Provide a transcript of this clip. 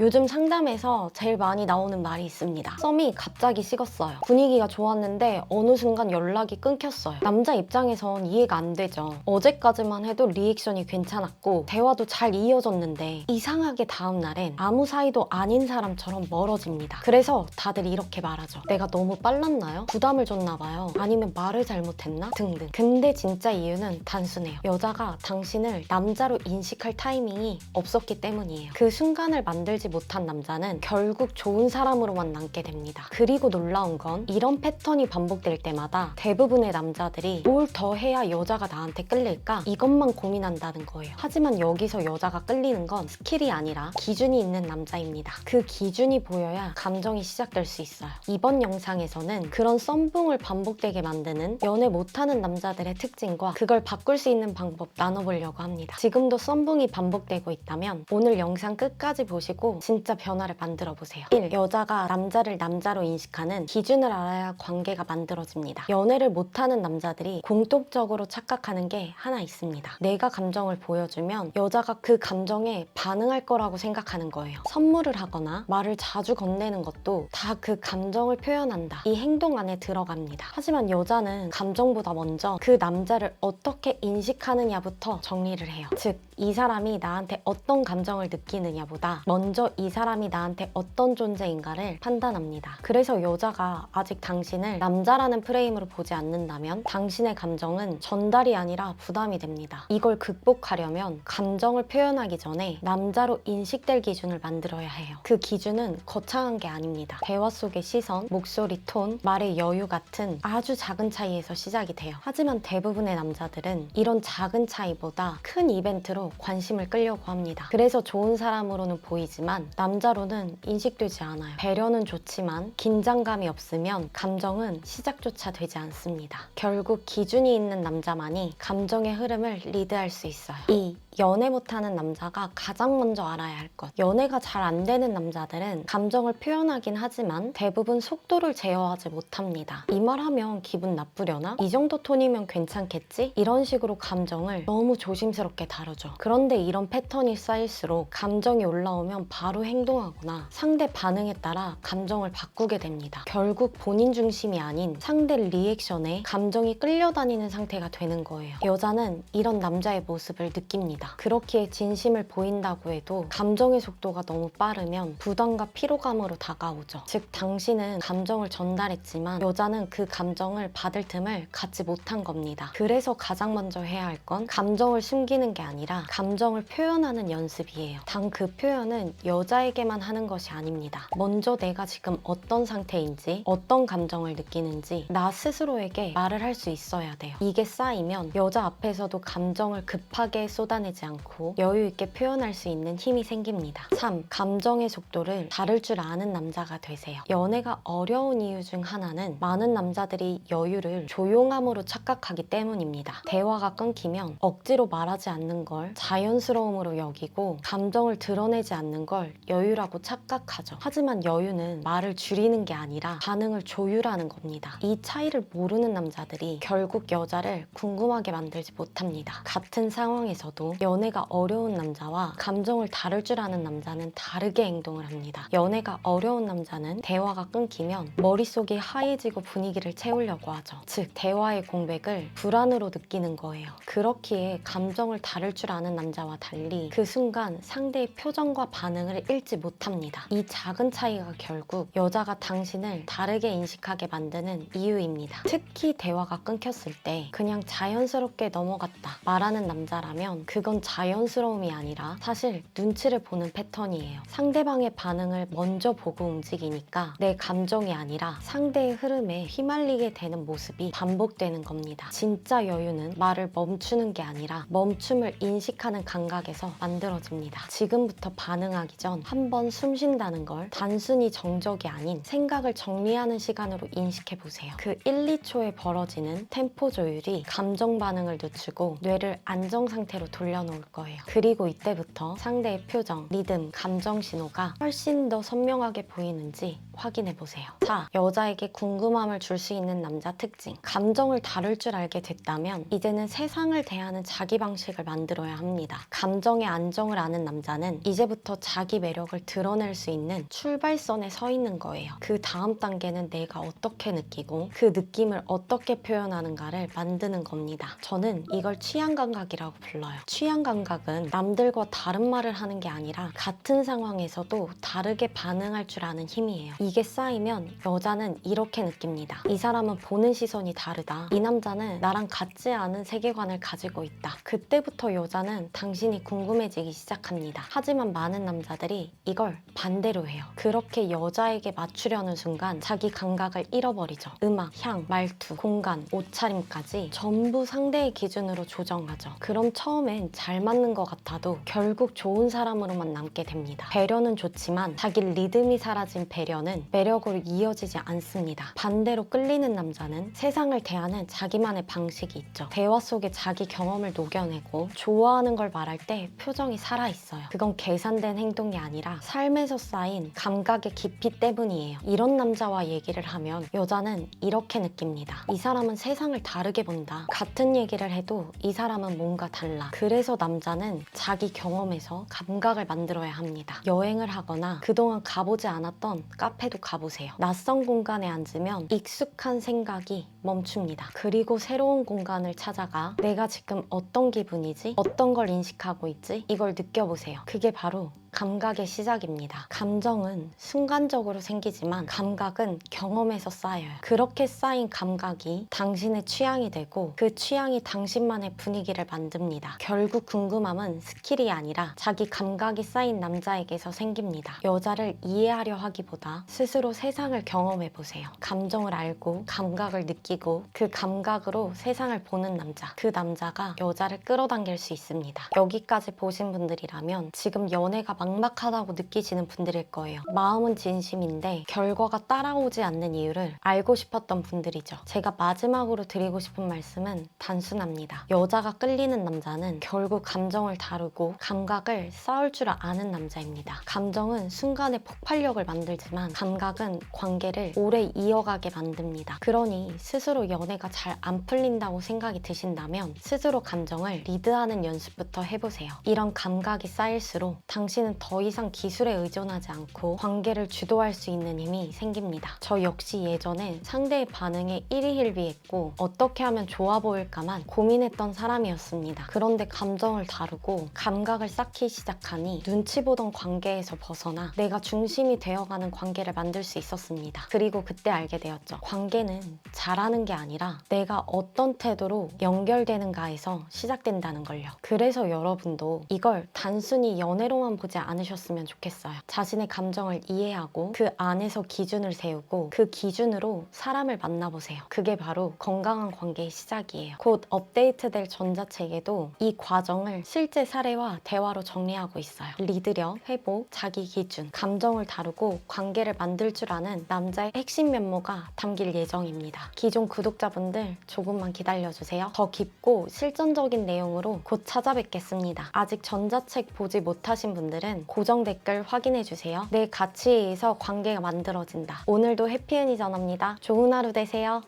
요즘 상담에서 제일 많이 나오는 말이 있습니다. 썸이 갑자기 식었어요. 분위기가 좋았는데 어느 순간 연락이 끊겼어요. 남자 입장에선 이해가 안 되죠. 어제까지만 해도 리액션이 괜찮았고 대화도 잘 이어졌는데 이상하게 다음날엔 아무 사이도 아닌 사람처럼 멀어집니다. 그래서 다들 이렇게 말하죠. 내가 너무 빨랐나요? 부담을 줬나 봐요. 아니면 말을 잘못했나? 등등. 근데 진짜 이유는 단순해요. 여자가 당신을 남자로 인식할 타이밍이 없었기 때문이에요. 그 순간을 만들지 못한 남자는 결국 좋은 사람으로만 남게 됩니다. 그리고 놀라운 건 이런 패턴이 반복될 때마다 대부분의 남자들이 뭘 더 해야 여자가 나한테 끌릴까? 이것만 고민한다는 거예요. 하지만 여기서 여자가 끌리는 건 스킬이 아니라 기준이 있는 남자입니다. 그 기준이 보여야 감정이 시작될 수 있어요. 이번 영상에서는 그런 썸붕을 반복되게 만드는 연애 못하는 남자들의 특징과 그걸 바꿀 수 있는 방법 나눠보려고 합니다. 지금도 썸붕이 반복되고 있다면 오늘 영상 끝까지 보시고 진짜 변화를 만들어 보세요. 1. 여자가 남자를 남자로 인식하는 기준을 알아야 관계가 만들어집니다. 연애를 못하는 남자들이 공통적으로 착각하는 게 하나 있습니다. 내가 감정을 보여주면 여자가 그 감정에 반응할 거라고 생각하는 거예요. 선물을 하거나 말을 자주 건네는 것도 다 그 감정을 표현한다. 이 행동 안에 들어갑니다. 하지만 여자는 감정보다 먼저 그 남자를 어떻게 인식하느냐부터 정리를 해요. 즉, 이 사람이 나한테 어떤 감정을 느끼느냐보다 먼저 이 사람이 나한테 어떤 존재인가를 판단합니다. 그래서 여자가 아직 당신을 남자라는 프레임으로 보지 않는다면 당신의 감정은 전달이 아니라 부담이 됩니다. 이걸 극복하려면 감정을 표현하기 전에 남자로 인식될 기준을 만들어야 해요. 그 기준은 거창한 게 아닙니다. 대화 속의 시선, 목소리 톤, 말의 여유 같은 아주 작은 차이에서 시작이 돼요. 하지만 대부분의 남자들은 이런 작은 차이보다 큰 이벤트로 관심을 끌려고 합니다. 그래서 좋은 사람으로는 보이지만 남자로는 인식되지 않아요. 배려는 좋지만 긴장감이 없으면 감정은 시작조차 되지 않습니다. 결국 기준이 있는 남자만이 감정의 흐름을 리드할 수 있어요. 2. 연애 못하는 남자가 가장 먼저 알아야 할 것. 연애가 잘 안 되는 남자들은 감정을 표현하긴 하지만 대부분 속도를 제어하지 못합니다. 이 말 하면 기분 나쁘려나? 이 정도 톤이면 괜찮겠지? 이런 식으로 감정을 너무 조심스럽게 다루죠. 그런데 이런 패턴이 쌓일수록 감정이 올라오면 바로 행동하거나 상대 반응에 따라 감정을 바꾸게 됩니다. 결국 본인 중심이 아닌 상대 리액션에 감정이 끌려다니는 상태가 되는 거예요. 여자는 이런 남자의 모습을 느낍니다. 그렇기에 진심을 보인다고 해도 감정의 속도가 너무 빠르면 부담과 피로감으로 다가오죠. 즉, 당신은 감정을 전달했지만 여자는 그 감정을 받을 틈을 갖지 못한 겁니다. 그래서 가장 먼저 해야 할 건 감정을 숨기는 게 아니라 감정을 표현하는 연습이에요. 단 그 표현은 여자에게만 하는 것이 아닙니다. 먼저 내가 지금 어떤 상태인지, 어떤 감정을 느끼는지 나 스스로에게 말을 할 수 있어야 돼요. 이게 쌓이면 여자 앞에서도 감정을 급하게 쏟아내지 않고 여유 있게 표현할 수 있는 힘이 생깁니다. 3. 감정의 속도를 다룰 줄 아는 남자가 되세요. 연애가 어려운 이유 중 하나는 많은 남자들이 여유를 조용함으로 착각하기 때문입니다. 대화가 끊기면 억지로 말하지 않는 걸 자연스러움으로 여기고 감정을 드러내지 않는 걸 여유라고 착각하죠. 하지만 여유는 말을 줄이는 게 아니라 반응을 조율하는 겁니다. 이 차이를 모르는 남자들이 결국 여자를 궁금하게 만들지 못합니다. 같은 상황에서도 연애가 어려운 남자와 감정을 다룰 줄 아는 남자는 다르게 행동을 합니다. 연애가 어려운 남자는 대화가 끊기면 머릿속이 하얘지고 분위기를 채우려고 하죠. 즉, 대화의 공백을 불안으로 느끼는 거예요. 그렇기에 감정을 다룰 줄 아는 남자와 달리 그 순간 상대의 표정과 반응을 읽지 못합니다. 이 작은 차이가 결국 여자가 당신을 다르게 인식하게 만드는 이유입니다. 특히 대화가 끊겼을 때 그냥 자연스럽게 넘어갔다 말하는 남자라면 그건 자연스러움이 아니라 사실 눈치를 보는 패턴이에요. 상대방의 반응을 먼저 보고 움직이니까 내 감정이 아니라 상대의 흐름에 휘말리게 되는 모습이 반복되는 겁니다. 진짜 여유는 말을 멈추는 게 아니라 멈춤을 인식하는 감각에서 만들어집니다. 지금부터 반응하기 전 한번 숨 쉰다는 걸 단순히 정적이 아닌 생각을 정리하는 시간으로 인식해보세요. 그 1, 2초에 벌어지는 템포 조율이 감정 반응을 늦추고 뇌를 안정 상태로 돌려놓습니다. 올라올 거예요. 그리고 이때부터 상대의 표정, 리듬, 감정 신호가 훨씬 더 선명하게 보이는지 확인해보세요. 자, 여자에게 궁금함을 줄 수 있는 남자 특징. 감정을 다룰 줄 알게 됐다면 이제는 세상을 대하는 자기 방식을 만들어야 합니다. 감정의 안정을 아는 남자는 이제부터 자기 매력을 드러낼 수 있는 출발선에 서 있는 거예요. 그 다음 단계는 내가 어떻게 느끼고 그 느낌을 어떻게 표현하는가를 만드는 겁니다. 저는 이걸 취향 감각이라고 불러요. 취향 감각은 남들과 다른 말을 하는 게 아니라 같은 상황에서도 다르게 반응할 줄 아는 힘이에요. 이게 쌓이면 여자는 이렇게 느낍니다. 이 사람은 보는 시선이 다르다. 이 남자는 나랑 같지 않은 세계관을 가지고 있다. 그때부터 여자는 당신이 궁금해지기 시작합니다. 하지만 많은 남자들이 이걸 반대로 해요. 그렇게 여자에게 맞추려는 순간 자기 감각을 잃어버리죠. 음악, 향, 말투, 공간, 옷차림까지 전부 상대의 기준으로 조정하죠. 그럼 처음엔 잘 맞는 것 같아도 결국 좋은 사람으로만 남게 됩니다. 배려는 좋지만 자기 리듬이 사라진 배려는 매력으로 이어지지 않습니다. 반대로 끌리는 남자는 세상을 대하는 자기만의 방식이 있죠. 대화 속에 자기 경험을 녹여내고 좋아하는 걸 말할 때 표정이 살아있어요. 그건 계산된 행동이 아니라 삶에서 쌓인 감각의 깊이 때문이에요. 이런 남자와 얘기를 하면 여자는 이렇게 느낍니다. 이 사람은 세상을 다르게 본다. 같은 얘기를 해도 이 사람은 뭔가 달라. 그래서 남자는 자기 경험에서 감각을 만들어야 합니다. 여행을 하거나 그동안 가보지 않았던 카페도 가보세요. 낯선 공간에 앉으면 익숙한 생각이 멈춥니다. 그리고 새로운 공간을 찾아가 내가 지금 어떤 기분이지? 어떤 걸 인식하고 있지? 이걸 느껴보세요. 그게 바로 감각의 시작입니다. 감정은 순간적으로 생기지만 감각은 경험에서 쌓여요. 그렇게 쌓인 감각이 당신의 취향이 되고 그 취향이 당신만의 분위기를 만듭니다. 결국 궁금함은 스킬이 아니라 자기 감각이 쌓인 남자에게서 생깁니다. 여자를 이해하려 하기보다 스스로 세상을 경험해보세요. 감정을 알고 감각을 느끼고 그 감각으로 세상을 보는 남자. 그 남자가 여자를 끌어당길 수 있습니다. 여기까지 보신 분들이라면 지금 연애가 막막하다고 느끼시는 분들일 거예요. 마음은 진심인데 결과가 따라오지 않는 이유를 알고 싶었던 분들이죠. 제가 마지막으로 드리고 싶은 말씀은 단순합니다. 여자가 끌리는 남자는 결국 감정을 다루고 감각을 쌓을 줄 아는 남자입니다. 감정은 순간의 폭발력을 만들지만 감각은 관계를 오래 이어가게 만듭니다. 그러니 스스로 연애가 잘 안 풀린다고 생각이 드신다면 스스로 감정을 리드하는 연습부터 해보세요. 이런 감각이 쌓일수록 당신은 더 이상 기술에 의존하지 않고 관계를 주도할 수 있는 힘이 생깁니다. 저 역시 예전엔 상대의 반응에 일희일비했고 어떻게 하면 좋아 보일까만 고민했던 사람이었습니다. 그런데 감정을 다루고 감각을 쌓기 시작하니 눈치 보던 관계에서 벗어나 내가 중심이 되어가는 관계를 만들 수 있었습니다. 그리고 그때 알게 되었죠. 관계는 잘하는 게 아니라 내가 어떤 태도로 연결되는가에서 시작된다는 걸요. 그래서 여러분도 이걸 단순히 연애로만 보지 않으셨으면 좋겠어요. 자신의 감정을 이해하고 그 안에서 기준을 세우고 그 기준으로 사람을 만나보세요. 그게 바로 건강한 관계의 시작이에요. 곧 업데이트될 전자책에도 이 과정을 실제 사례와 대화로 정리하고 있어요. 리드력, 회복, 자기 기준, 감정을 다루고 관계를 만들 줄 아는 남자의 핵심 면모가 담길 예정입니다. 기존 구독자분들 조금만 기다려주세요. 더 깊고 실전적인 내용으로 곧 찾아뵙겠습니다. 아직 전자책 보지 못하신 분들은 고정 댓글 확인해주세요. 내 가치에 의해서 관계가 만들어진다. 오늘도 해피애니 전합니다. 좋은 하루 되세요.